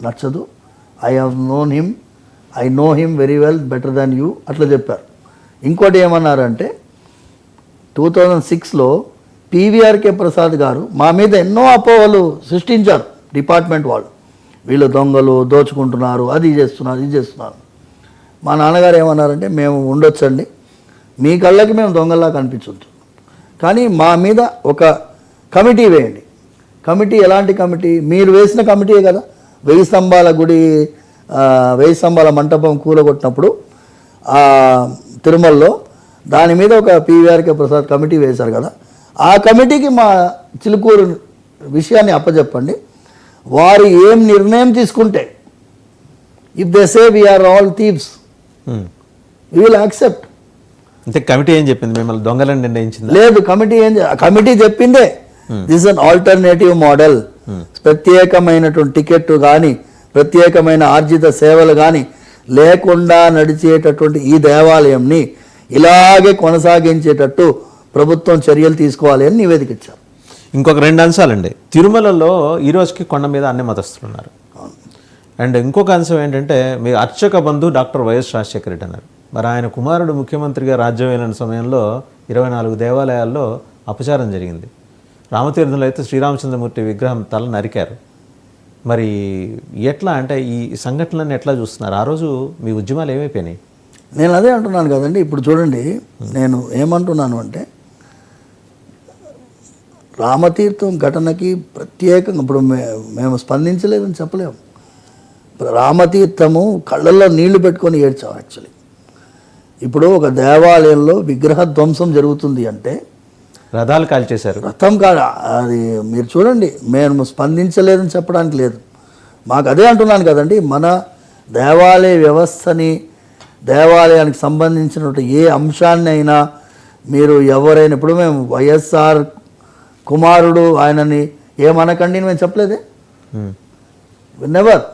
నచ్చదు. I know him very well, better than you అట్లా చెప్పారు. ఇంకోటి ఏమన్నారంటే 2006లో పివిఆర్కే ప్రసాద్ గారు మా మీద ఎన్నో అపోహలు సృష్టించారు డిపార్ట్మెంట్ వాళ్ళు. వీళ్ళు దొంగలు, దోచుకుంటున్నారు, అది చేస్తున్నారు, ఇది చేస్తున్నారు. మా నాన్నగారు ఏమన్నారంటే మేము ఉండొచ్చండి, మీ కళ్ళకి మేము దొంగల్లా కనిపించవచ్చు, కానీ మా మీద ఒక కమిటీ వేయండి. కమిటీ ఎలాంటి కమిటీ? మీరు వేసిన కమిటీయే కదా 1000 స్తంభాల గుడి 1000 స్తంభాల మంటపం కూలగొట్టినప్పుడు తిరుమలలో దాని మీద ఒక పివిఆర్కే ప్రసాద్ కమిటీ వేశారు కదా, ఆ కమిటీకి మా చిలుకూరు విషయాన్ని అప్పచెప్పండి. వారు ఏం నిర్ణయం తీసుకుంటే, if they say we are all thieves we will accept. అంటే కమిటీ ఏం చెప్పింది? మిమ్మల్ని దొంగలని నిర్ణయించింది? లేదు, కమిటీ చెప్పిందే దిస్ అన్ ఆల్టర్నేటివ్ మోడల్. ప్రత్యేకమైనటువంటి టికెట్ కానీ ప్రత్యేకమైన ఆర్జిత సేవలు కానీ లేకుండా నడిచేటటువంటి ఈ దేవాలయంని ఇలాగే కొనసాగించేటట్టు ప్రభుత్వం చర్యలు తీసుకోవాలి అని నివేదిక ఇచ్చారు. ఇంకొక 2 అంశాలండి. తిరుమలలో ఈ రోజుకి కొండ మీద అన్ని మతస్థులున్నారు. అండ్ ఇంకొక అంశం ఏంటంటే, మీ అర్చక బంధు డాక్టర్ వైఎస్ రాజశేఖర రెడ్డి అన్నారు. మరి ఆయన కుమారుడు ముఖ్యమంత్రిగా రాజ్యం వెళ్ళిన సమయంలో 24 దేవాలయాల్లో అపచారం జరిగింది. రామతీర్థంలో అయితే శ్రీరామచంద్రమూర్తి విగ్రహం తల నరికారు. మరి ఎట్లా అంటే ఈ సంఘటనలను ఎట్లా చూస్తున్నారు? ఆ రోజు మీ ఉద్యమాలు ఏమైపోయినాయి? నేను అదే అంటున్నాను కదండి. ఇప్పుడు చూడండి, నేను ఏమంటున్నాను అంటే, రామతీర్థం ఘటనకి ప్రత్యేకంగా ఇప్పుడు మేము స్పందించలేదని చెప్పలేము. రామతీర్థము కళ్ళల్లో నీళ్లు పెట్టుకొని ఏడ్చాం. యాక్చువల్లీ ఇప్పుడు ఒక దేవాలయంలో విగ్రహ ధ్వంసం జరుగుతుంది అంటే రథాలు కాల్చేశారు. రథం కాదు అది. మీరు చూడండి, మేము స్పందించలేదని చెప్పడానికి లేదు. మాకు అదే అంటున్నాను కదండి, మన దేవాలయ వ్యవస్థని, దేవాలయానికి సంబంధించినటువంటి ఏ అంశాన్ని అయినా మీరు ఎవరైనా, ఇప్పుడు మేము వైఎస్ఆర్ కుమారుడు ఆయనని ఏమనకండి మేము చెప్పలేదే. నెవర్.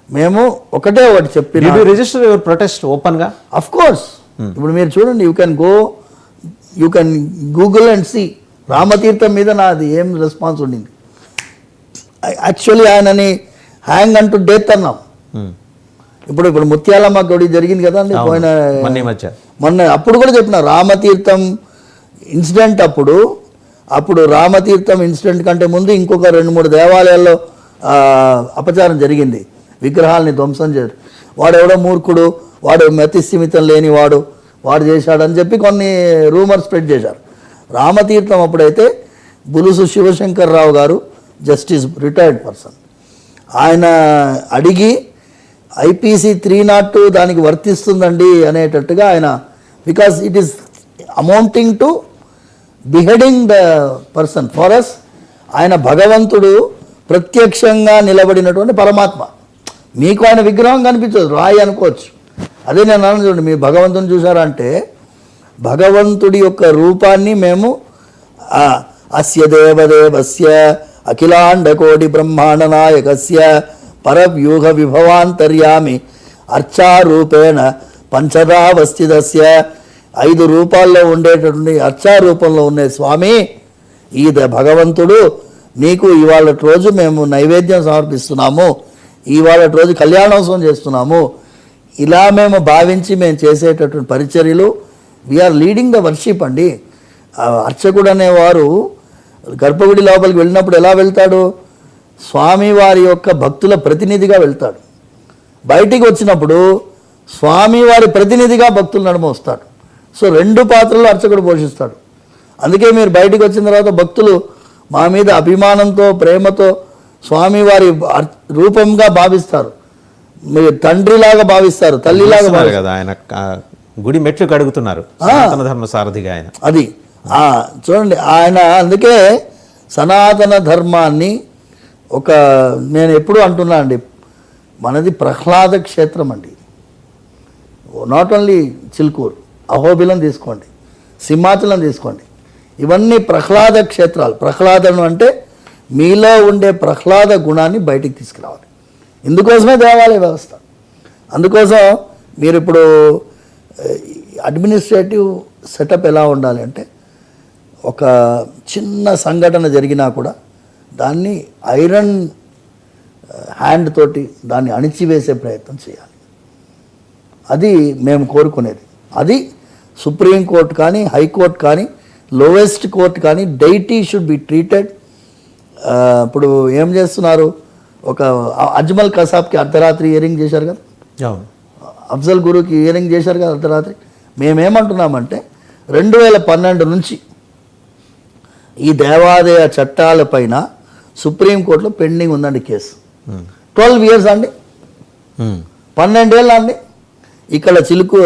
మేము ఒకటే ఒకటి చెప్పి రిజిస్టర్ యువర్ ప్రొటెస్ట్ ఓపెన్గా. Of course. ఇప్పుడు మీరు చూడండి, you can Google and see Ramatheertham మీద నాది ఏం రెస్పాన్స్ ఉండింది. యాక్చువల్లీ ఆయనని హ్యాంగ్ అంటూ డెత్ అన్నాం. ఇప్పుడు ముత్యాలమ్మ గుడి జరిగింది కదా అండి మొన్న, అప్పుడు కూడా చెప్పిన రామతీర్థం ఇన్సిడెంట్ అప్పుడు రామతీర్థం ఇన్సిడెంట్ కంటే ముందు ఇంకొక 2-3 దేవాలయాల్లో అపచారం జరిగింది. విగ్రహాలని ధ్వంసం చేశారు. వాడు ఎవడో మూర్ఖుడు, వాడు మతిస్థిమితం లేని వాడు చేశాడని చెప్పి కొన్ని రూమర్స్ స్ప్రెడ్ చేశారు. రామతీర్థం అప్పుడైతే బులుసు శివశంకర్రావు గారు, జస్టిస్, రిటైర్డ్ పర్సన్, ఆయన అడిగి ఐపీసీ 302 దానికి వర్తిస్తుందండి అనేటట్టుగా ఆయన, because it is amounting to beheading the person. For us ఆయన భగవంతుడు ప్రత్యక్షంగా నిలబడినటువంటి పరమాత్మ. మీకు ఆయన విగ్రహం కనిపించదు, రాయి అనుకోవచ్చు. అదే నేను అన్నాను చూడండి, మీ భగవంతుని చూసారంటే భగవంతుడి యొక్క రూపాన్ని మేము అస్య దేవదేవస్య అఖిలాండకోటి బ్రహ్మాండ నాయకస్య పరవ్యూహ విభవాంతర్యామి అర్చారూపేణ పంచదావస్థితస్య 5 రూపాల్లో ఉండేటటువంటి అర్చారూపంలో ఉండే స్వామి ఈ భగవంతుడు, నీకు ఇవాళ రోజు మేము నైవేద్యం సమర్పిస్తున్నాము, ఇవాళ రోజు కళ్యాణోత్సవం చేస్తున్నాము. ఇలా మేము భావించి మేము చేసేటటువంటి పరిచర్యలు, వీఆర్ లీడింగ్ ద వర్షిప్ అండి. అర్చకుడు అనేవారు గర్భగుడి లోపలికి వెళ్ళినప్పుడు ఎలా వెళ్తాడు? స్వామివారి యొక్క భక్తుల ప్రతినిధిగా వెళ్తాడు. బయటికి వచ్చినప్పుడు స్వామివారి ప్రతినిధిగా భక్తుల నడుమ వస్తాడు. సో 2 పాత్రలు అర్చకుడు పోషిస్తాడు. అందుకే మీరు బయటికి వచ్చిన తర్వాత భక్తులు మా మీద అభిమానంతో, ప్రేమతో స్వామివారి రూపంగా భావిస్తారు, మీరు తండ్రిలాగా భావిస్తారు, తల్లిలాగా కదా. ఆయన గుడి మెట్లు కడుగుతున్నారు సనాతన ధర్మ సారథిగా ఆయన. అది చూడండి ఆయన. అందుకే సనాతన ధర్మాన్ని నేను ఎప్పుడూ అంటున్నా అండి, మనది ప్రహ్లాద క్షేత్రం అండి. నాట్ ఓన్లీ చిలుకూరు, అహోబిలం తీసుకోండి, సింహాచలం తీసుకోండి, ఇవన్నీ ప్రహ్లాద క్షేత్రాలు. ప్రహ్లాదను అంటే మీలో ఉండే ప్రహ్లాద గుణాన్ని బయటికి తీసుకురావాలి. ఇందుకోసమే దేవాలయ వ్యవస్థ. అందుకోసం మీరు ఇప్పుడు అడ్మినిస్ట్రేటివ్ సెటప్ ఎలా ఉండాలి అంటే, ఒక చిన్న సంఘటన జరిగినా కూడా దాన్ని ఐరన్ హ్యాండ్ తోటి దాన్ని అణిచివేసే ప్రయత్నం చేయాలి. అది మేము కోరుకునేది. అది సుప్రీంకోర్టు కానీ, హైకోర్టు కానీ, లోవెస్ట్ కోర్టు కానీ, డైటీ షుడ్ బి ట్రీటెడ్. ఇప్పుడు ఏం చేస్తున్నారు, ఒక అజ్మల్ కసాబ్కి అర్ధరాత్రి హియరింగ్ చేశారు కదా, అవును. అఫ్జల్ గురుకి హియరింగ్ చేశారు కదా అర్ధరాత్రి. మేమేమంటున్నామంటే 2012 నుంచి ఈ దేవాదాయ చట్టాలపైన సుప్రీంకోర్టులో పెండింగ్ ఉందండి కేసు. 12 years అండి, 12 ఏళ్ళ అండి. ఇక్కడ చిలుకు